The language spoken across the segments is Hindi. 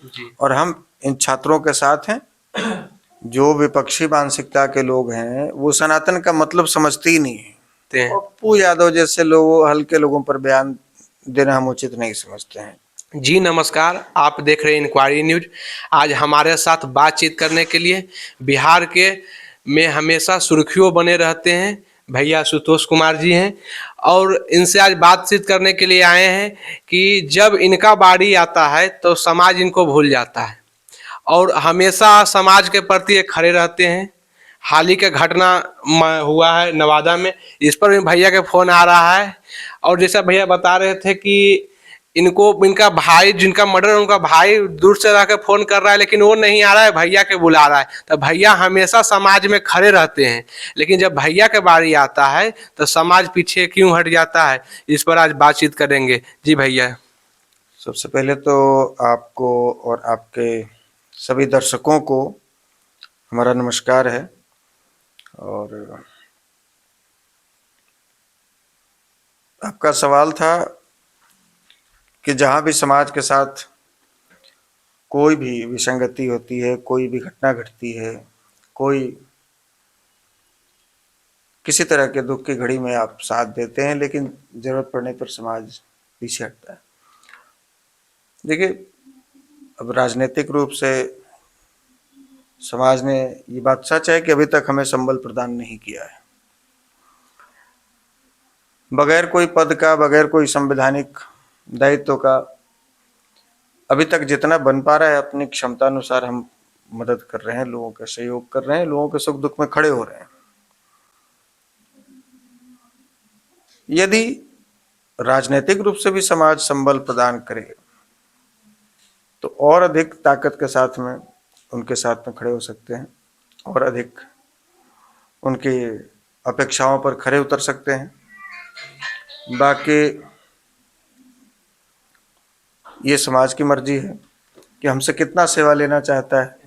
जी। और हम इन छात्रों के साथ हैं। जो विपक्षी मानसिकता के लोग हैं वो सनातन का मतलब समझते ही नहीं है। पप्पू यादव जैसे लोग हल्के लोगों पर बयान देना हम उचित नहीं समझते हैं। जी नमस्कार, आप देख रहे हैं इंक्वायरी न्यूज। आज हमारे साथ बातचीत करने के लिए बिहार के में हमेशा सुर्खियों बने रहते हैं भैया सुतोष कुमार जी हैं, और इनसे आज बातचीत करने के लिए आए हैं कि जब इनका बारी आता है तो समाज इनको भूल जाता है और हमेशा समाज के प्रति ये खड़े रहते हैं। हाल ही का घटना हुआ है नवादा में, इस पर भी भैया के फोन आ रहा है। और जैसा भैया बता रहे थे कि इनको इनका भाई जिनका मर्डर है उनका भाई दूर से रह के फोन कर रहा है, लेकिन वो नहीं आ रहा है, भैया के बुला रहा है। तो भैया हमेशा समाज में खड़े रहते हैं, लेकिन जब भैया के बारी आता है तो समाज पीछे क्यों हट जाता है, इस पर आज बातचीत करेंगे। जी भैया। सबसे पहले तो आपको और आपके सभी दर्शकों को हमारा नमस्कार है। और आपका सवाल था कि जहाँ भी समाज के साथ कोई भी विसंगति होती है, कोई भी घटना घटती है, कोई किसी तरह के दुख की घड़ी में आप साथ देते हैं, लेकिन जरूरत पड़ने पर समाज पीछे हटता है। देखिए, अब राजनीतिक रूप से समाज ने ये बात सच है कि अभी तक हमें संबल प्रदान नहीं किया है। बगैर कोई पद का, बगैर कोई संवैधानिक दायित्व का अभी तक जितना बन पा रहा है अपनी क्षमता अनुसार हम मदद कर रहे हैं, लोगों का सहयोग कर रहे हैं, लोगों के सुख दुख में खड़े हो रहे हैं। यदि राजनीतिक रूप से भी समाज संबल प्रदान करे तो और अधिक ताकत के साथ में उनके साथ में खड़े हो सकते हैं और अधिक उनकी अपेक्षाओं पर खरे उतर सकते हैं। बाकी ये समाज की मर्जी है कि हमसे कितना सेवा लेना चाहता है।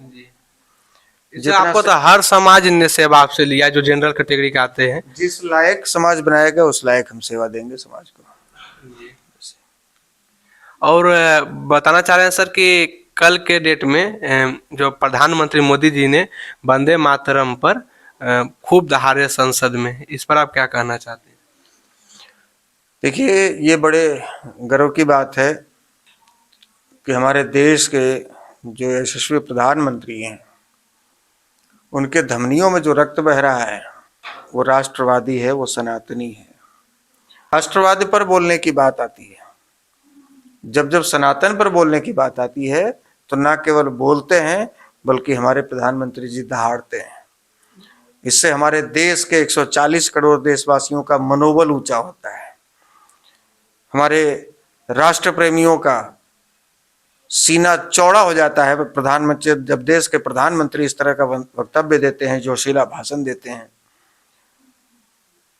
इसे आपको तो हर समाज ने सेवा आपसे लिया, जो जनरल कैटेगरी के आते हैं। जिस लायक समाज बनाएगा उस लायक हम सेवा देंगे समाज को। और बताना चाह रहे हैं सर कि कल के डेट में जो प्रधानमंत्री मोदी जी ने वंदे मातरम पर खूब दहाड़े संसद में, इस पर आप क्या कहना चाहते हैं? देखिए, ये बड़े गर्व की बात है कि हमारे देश के जो यशस्वी प्रधानमंत्री हैं उनके धमनियों में जो रक्त बह रहा है वो राष्ट्रवादी है, वो सनातनी है। राष्ट्रवादी पर बोलने की बात आती है, जब जब सनातन पर बोलने की बात आती है तो ना केवल बोलते हैं बल्कि हमारे प्रधानमंत्री जी दहाड़ते हैं। इससे हमारे देश के 140 करोड़ देशवासियों का मनोबल ऊंचा होता है, हमारे राष्ट्र प्रेमियों का सीना चौड़ा हो जाता है। प्रधानमंत्री जब देश के प्रधानमंत्री इस तरह का वक्तव्य देते हैं, जोशीला भाषण देते हैं,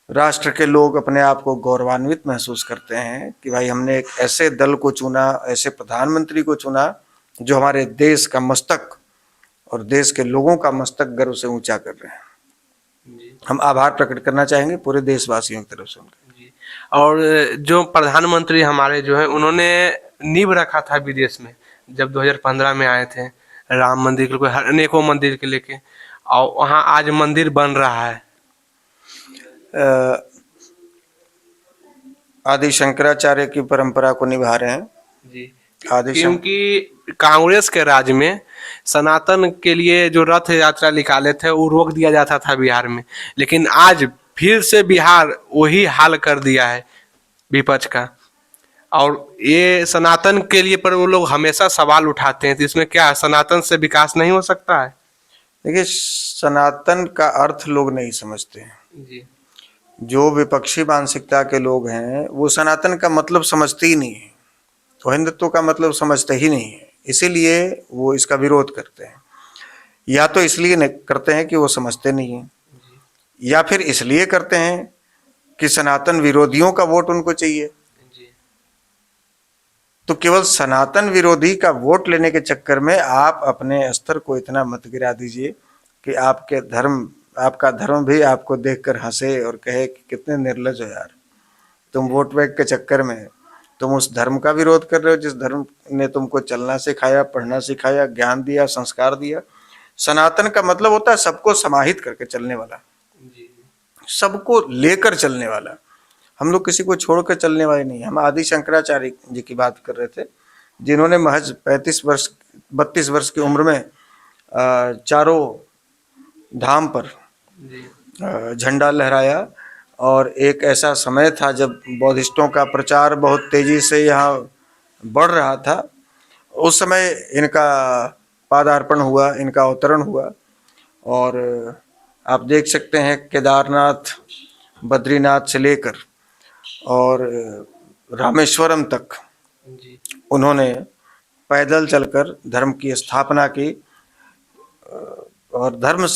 राष्ट्र के लोग अपने आप को गौरवान्वित महसूस करते हैं कि भाई हमने एक ऐसे दल को चुना, ऐसे प्रधानमंत्री को चुना जो हमारे देश का मस्तक और देश के लोगों का मस्तक गर्व से ऊंचा कर रहे हैं। हम आभार प्रकट करना चाहेंगे पूरे देशवासियों की तरफ से उनका। और जो प्रधानमंत्री हमारे जो है उन्होंने नींव रखा था विदेश में, जब 2015 में आए थे राम मंदिर को, अनेकों मंदिर के लेके, और वहाँ आज मंदिर बन रहा है। आदि शंकराचार्य की परंपरा को निभा रहे हैं जी। आदि क्योंकि कांग्रेस के राज में सनातन के लिए जो रथ यात्रा निकाले थे वो रोक दिया जाता था बिहार में, लेकिन आज फिर से बिहार वही हाल कर दिया है विपक्ष का। और ये सनातन के लिए पर वो लोग हमेशा सवाल उठाते हैं, तो इसमें क्या सनातन से विकास नहीं हो सकता है? देखिए, सनातन का अर्थ लोग नहीं समझते हैं। जी। जो विपक्षी मानसिकता के लोग हैं वो सनातन का मतलब समझते ही नहीं है, तो हिंदुत्व का मतलब समझते ही नहीं है, इसीलिए वो इसका विरोध करते हैं। या तो इसलिए करते हैं कि वो समझते नहीं हैं, या फिर इसलिए करते हैं कि सनातन विरोधियों का वोट उनको चाहिए। तो केवल सनातन विरोधी का वोट लेने के चक्कर में आप अपने स्तर को इतना मत गिरा दीजिए कि आपका धर्म भी आपको देखकर हंसे और कहे कि कितने निर्लज हो यार, तुम वोट बैंक के चक्कर में तुम उस धर्म का विरोध कर रहे हो जिस धर्म ने तुमको चलना सिखाया, पढ़ना सिखाया, ज्ञान दिया, संस्कार दिया। सनातन का मतलब होता है सबको समाहित करके चलने वाला, सबको लेकर चलने वाला। हम लोग किसी को छोड़कर चलने वाले नहीं। हम आदि शंकराचार्य जी की बात कर रहे थे, जिन्होंने महज 32 वर्ष की उम्र में चारों धाम पर झंडा लहराया। और एक ऐसा समय था जब बौद्धिस्टों का प्रचार बहुत तेजी से यहाँ बढ़ रहा था। उस समय इनका पादार्पण हुआ, इनका अवतरण हुआ। और आप देख सकते हैं केदारनाथ, बद्रीनाथ से लेकर और रामेश्वरम तक उन्होंने पैदल चलकर धर्म की स्थापना की। और धर्म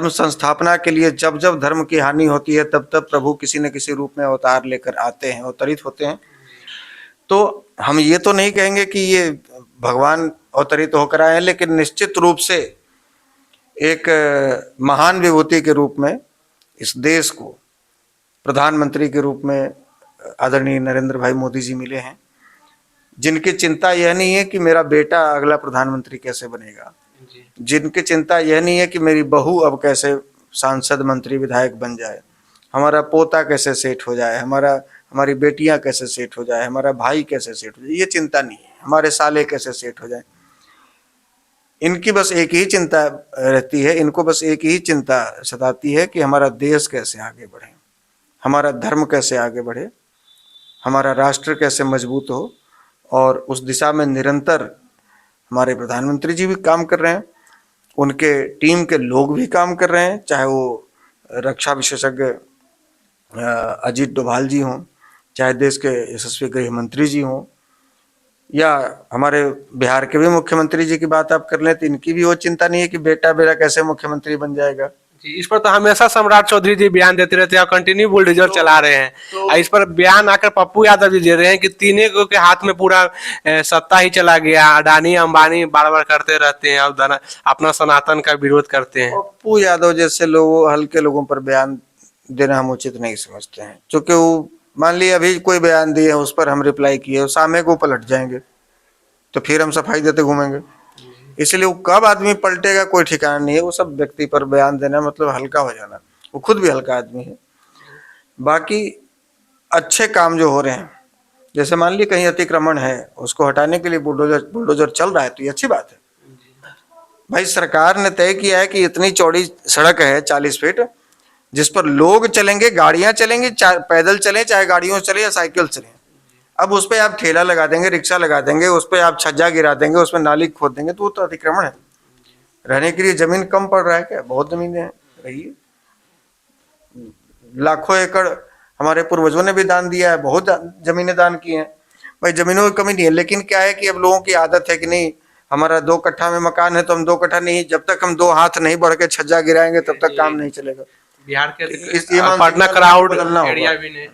संस्थापना के लिए जब जब धर्म की हानि होती है तब तब प्रभु किसी न किसी रूप में अवतार लेकर आते हैं, अवतरित होते हैं। तो हम ये तो नहीं कहेंगे कि ये भगवान अवतरित होकर आए हैं, लेकिन निश्चित रूप से एक महान विभूति के रूप में इस देश को प्रधानमंत्री के रूप में आदरणीय नरेंद्र भाई मोदी जी मिले हैं, जिनकी चिंता यह नहीं है कि मेरा बेटा अगला प्रधानमंत्री कैसे बनेगा, जिनकी चिंता यह नहीं है कि मेरी बहू अब कैसे सांसद, मंत्री, विधायक बन जाए, हमारा पोता कैसे सेट हो जाए, हमारी बेटियां कैसे सेट हो जाए, हमारा भाई कैसे सेट हो जाए, ये चिंता नहीं है। हमारे साले कैसे सेट हो जाए, इनकी बस एक ही चिंता रहती है। इनको बस एक ही चिंता सताती है कि हमारा देश कैसे आगे बढ़े, हमारा धर्म कैसे आगे बढ़े, हमारा राष्ट्र कैसे मजबूत हो। और उस दिशा में निरंतर हमारे प्रधानमंत्री जी भी काम कर रहे हैं, उनके टीम के लोग भी काम कर रहे हैं, चाहे वो रक्षा विशेषज्ञ अजीत डोभाल जी हों, चाहे देश के यशस्वी गृह मंत्री जी हों, या हमारे बिहार के भी मुख्यमंत्री जी की बात आप कर लें तो इनकी भी वो चिंता नहीं है कि बेटा मेरा कैसे मुख्यमंत्री बन जाएगा। जी, इस पर तो हमेशा सम्राट चौधरी जी बयान देते रहते हैं और कंटिन्यू बुलडोजर चला रहे हैं। और इस पर बयान आकर पप्पू यादव जी दे रहे हैं कि तीनों के हाथ में पूरा सत्ता ही चला गया। अडानी अंबानी बार बार करते रहते हैं और अपना सनातन का विरोध करते हैं। पप्पू यादव जैसे लोगों, हल्के लोगों पर बयान देना हम उचित नहीं समझते हैं, क्योंकि वो मान लिया अभी कोई बयान दिए, उस पर हम रिप्लाई किए, सामने को पलट जाएंगे तो फिर हम सफाई देते घूमेंगे। इसलिए वो कब आदमी पलटेगा कोई ठिकाना नहीं है। वो सब व्यक्ति पर बयान देना मतलब हल्का हो जाना। वो खुद भी हल्का आदमी है। बाकी अच्छे काम जो हो रहे हैं, जैसे मान ली कहीं अतिक्रमण है, उसको हटाने के लिए बुलडोजर चल रहा है, तो ये अच्छी बात है। भाई सरकार ने तय किया है कि इतनी चौड़ी सड़क है 40 फीट, जिस पर लोग चलेंगे, गाड़ियां चलेंगी, पैदल चले, चाहे गाड़ियों चले या साइकिल चले। अब उस पर आप ठेला लगा देंगे, रिक्शा लगा देंगे, उस पर आप छज्जा गिरा देंगे, उसमें नाली खोद देंगे, तो वो तो अतिक्रमण है। रहने के लिए जमीन कम पड़ रहा है क्या? बहुत जमीनें रही है, लाखों एकड़ हमारे पूर्वजों ने भी दान दिया है, बहुत जमीनें दान की हैं। भाई जमीनों की कमी नहीं है, लेकिन क्या है कि अब लोगों की आदत है कि नहीं, हमारा 2 कट्ठा में मकान है तो हम 2 कट्ठा नहीं, जब तक हम 2 हाथ नहीं बढ़ के छज्जा गिराएंगे तब तक काम नहीं चलेगा। बिहार के पटना क्राउड एरिया भी नहीं,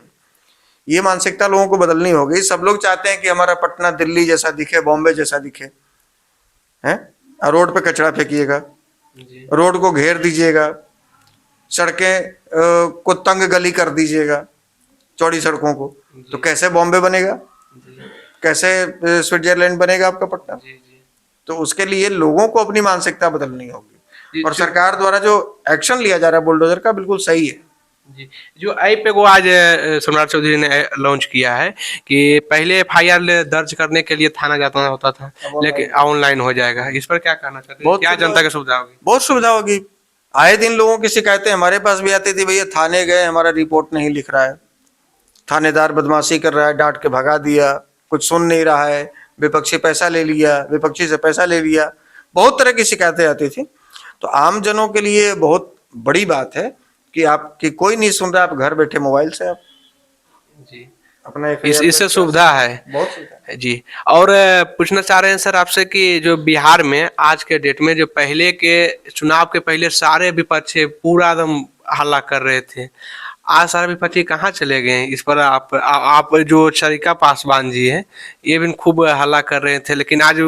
ये मानसिकता लोगों को बदलनी होगी। सब लोग चाहते हैं कि हमारा पटना दिल्ली जैसा दिखे, बॉम्बे जैसा दिखे, हैं? रोड पे कचरा फेंकिएगा, रोड को घेर दीजिएगा, सड़कें को तंग गली कर दीजिएगा, चौड़ी सड़कों को, तो कैसे बॉम्बे बनेगा, कैसे स्विट्जरलैंड बनेगा आपका पटना? तो उसके लिए लोगों को अपनी मानसिकता बदलनी होगी। और सरकार द्वारा जो एक्शन लिया जा रहा है बुलडोजर का, बिल्कुल सही है जी। जो ऐप को आज सम्राट चौधरी ने लॉन्च किया है कि पहले FIR दर्ज करने के लिए थाना जाना होता था, लेकिन ऑनलाइन हो जाएगा। इस पर क्या कहना चाहते हैं? क्या जनता की सुविधा होगी? बहुत सुविधा होगी। आए दिन लोगों की शिकायतें हमारे पास भी आती थी, भैया थाने गए, हमारा रिपोर्ट नहीं लिख रहा है, थानेदार बदमाशी कर रहा है, डांट के भगा दिया, कुछ सुन नहीं रहा है, विपक्षी पैसा ले लिया, विपक्षी से पैसा ले लिया, बहुत तरह की शिकायतें आती थी। तो आम जनों के लिए बहुत बड़ी बात है कि आपकी कोई नहीं सुन रहा, आप घर बैठे मोबाइल से आप जी अपना इससे सुविधा है। बहुत सुविधा जी। और पूछना चाह रहे हैं सर आपसे कि जो बिहार में आज के डेट में, जो पहले के चुनाव के पहले सारे विपक्षी पूरा एकदम हल्ला कर रहे थे, आज सारे विपक्षी कहाँ चले गए हैं? इस पर आप जो चरिका पासवान जी हैं, ये भी खूब हल्ला कर रहे थे, लेकिन आज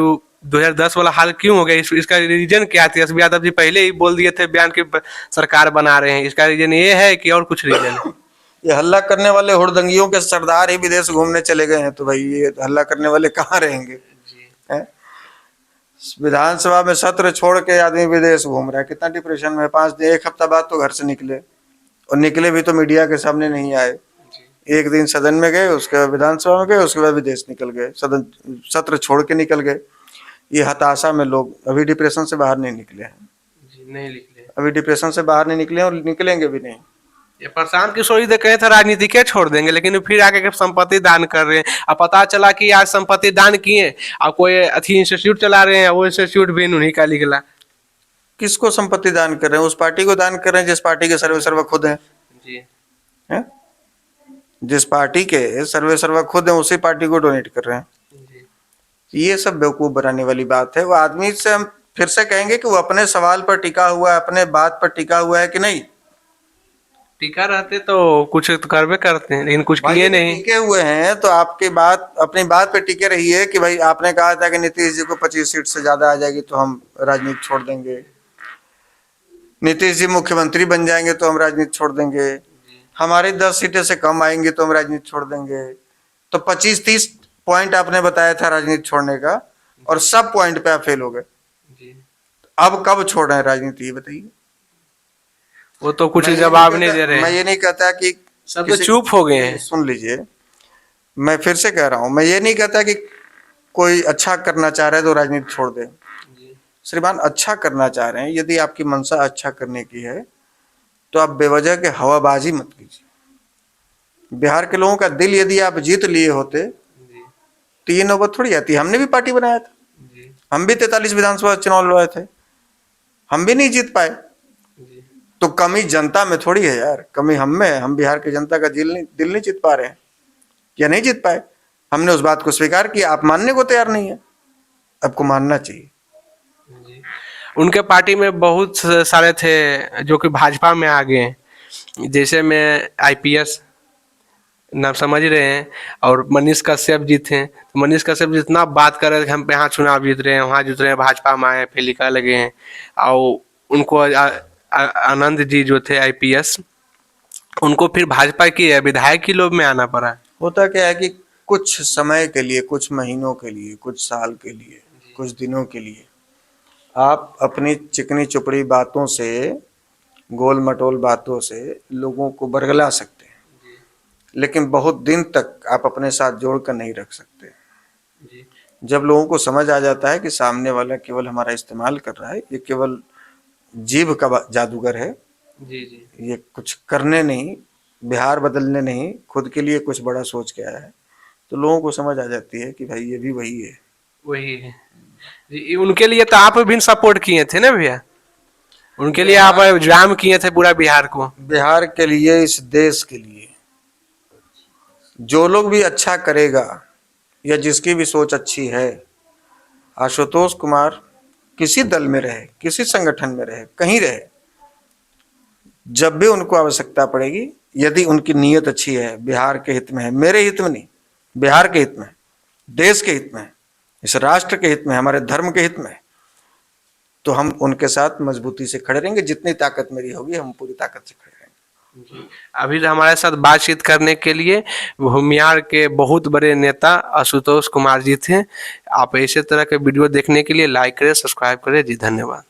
2010 वाला हाल क्यों हो गया? इसका रीजन क्या था? तेजस्वी यादव जी पहले ही बोल दिए थे बयान की सरकार बना रहे हैं, इसका रीजन ये है कि और कुछ रीजन है? ये हल्ला करने वाले हुड़दंगियों के सरदार ही विदेश घूमने चले गए हैं, तो भाई ये हल्ला करने वाले कहाँ रहेंगे? हैं? विधानसभा में सत्र छोड़ के आदमी विदेश घूम रहा है, कितना डिप्रेशन में है। 5 दिन 1 हफ्ता बाद तो घर से निकले, और निकले भी तो मीडिया के सामने नहीं आए। एक दिन सदन में गए, उसके बाद विधानसभा में गए, उसके बाद विदेश निकल गए, सदन सत्र छोड़ के निकल गए। ये हताशा में लोग अभी डिप्रेशन से बाहर नहीं निकले हैं, नहीं निकले, अभी डिप्रेशन से बाहर नहीं निकले और निकलेंगे भी नहीं। ये प्रशांत किशोर जी कहे थे राजनीति के छोड़ देंगे, लेकिन फिर आके संपत्ति दान कर रहे हैं। अब पता चला कि आज संपत्ति दान किए, अब कोई अथी इंस्टीट्यूट चला रहे हैं, वो इंस्टीट्यूट भी उन्हीं का निकला। किसको संपत्ति दान कर रहे हैं? उस पार्टी को दान कर रहे हैं जिस पार्टी के सर्वे सर्वा खुद हैं। जी हैं? जिस पार्टी के सर्वे सर्वा खुद हैं उसी पार्टी को डोनेट कर रहे हैं। जी। ये सब बेवकूफ बनाने वाली बात है। वो आदमी से हम फिर से कहेंगे कि वो अपने सवाल पर टिका हुआ है, अपने बात पर टिका हुआ है कि नहीं? टीका रहते तो कुछ तो करवे करते हैं, लेकिन कुछ भाई किए यदि नहीं। टिके हुए हैं तो आपकी बात, अपनी बात पे टिके रहिए कि भाई आपने कहा था कि नीतीश जी को 25 सीट से ज्यादा आ जाएगी तो हम राजनीति छोड़ देंगे, नीतीश जी मुख्यमंत्री बन जाएंगे तो हम राजनीति छोड़ देंगे, हमारी 10 सीटें से कम आएंगी तो हम राजनीति छोड़ देंगे। तो 25-30 पॉइंट आपने बताया था राजनीति छोड़ने का, और सब पॉइंट पे आप फेल हो गए। अब कब छोड़ रहे हैं राजनीति, ये बताइए? वो तो कुछ जवाब नहीं दे रहे मैं हैं, ये नहीं कहता कि सब तो चुप हो गए हैं। सुन लीजिए, मैं फिर से कह रहा हूं, मैं ये नहीं कहता कि कोई अच्छा करना चाह रहा है तो राजनीति छोड़ दे। श्रीमान अच्छा करना चाह रहे हैं, यदि आपकी मंशा अच्छा करने की है तो आप बेवजह के हवाबाजी मत कीजिए। बिहार के लोगों का दिल यदि आप जीत लिए होते तो ये नौबत थोड़ी आती। हमने भी पार्टी बनाया था, हम भी 43 विधानसभा चुनाव लड़े थे, हम भी नहीं जीत पाए। तो कमी जनता में थोड़ी है यार, कमी हम में है। हम बिहार की जनता का दिल नहीं जीत पा रहे हैं, या नहीं जीत पाए। हमने उस बात को स्वीकार किया, आप मानने को तैयार नहीं है, आपको मानना चाहिए। उनके पार्टी में बहुत सारे थे जो कि भाजपा में आ गए, जैसे में आईपीएस नाम समझ रहे हैं, और मनीष कश्यप जी थे। तो मनीष कश्यप जितना बात कर रहे थे, हम यहाँ चुनाव जीत रहे हैं, वहाँ जीत रहे हैं, भाजपा में आए, फिर लिखा लगे हैं। और उनको आनंद जी जो थे आईपीएस, उनको फिर भाजपा की विधायक की लोभ में आना पड़ा। होता क्या है कि कुछ समय के लिए, कुछ महीनों के लिए, कुछ साल के लिए, कुछ दिनों के लिए आप अपनी चिकनी चुपड़ी बातों से, गोल मटोल बातों से लोगों को बरगला सकते हैं, लेकिन बहुत दिन तक आप अपने साथ जोड़ कर नहीं रख सकते। जब लोगों को समझ आ जाता है कि सामने वाला केवल हमारा इस्तेमाल कर रहा है, ये केवल जीभ का जादूगर है, ये कुछ करने नहीं, बिहार बदलने नहीं, खुद के लिए कुछ बड़ा सोच के आया है, तो लोगों को समझ आ जाती है कि भाई ये भी वही है। वही है जी। उनके लिए तो आप भी सपोर्ट किए थे ना भैया, उनके लिए आप जाम किए थे पूरा बिहार को। बिहार के लिए, इस देश के लिए जो लोग भी अच्छा करेगा या जिसकी भी सोच अच्छी है, आशुतोष कुमार किसी दल में रहे, किसी संगठन में रहे, कहीं रहे, जब भी उनको आवश्यकता पड़ेगी, यदि उनकी नीयत अच्छी है, बिहार के हित में है, मेरे हित में नहीं, बिहार के हित में, देश के हित में, इस राष्ट्र के हित में, हमारे धर्म के हित में, तो हम उनके साथ मजबूती से खड़े रहेंगे। जितनी ताकत मेरी होगी हम पूरी ताकत से खड़े रहेंगे। अभी हमारे साथ बातचीत करने के लिए भूमियार के बहुत बड़े नेता आशुतोष कुमार जी थे। आप ऐसे तरह के वीडियो देखने के लिए लाइक करें, सब्सक्राइब करें जी। धन्यवाद।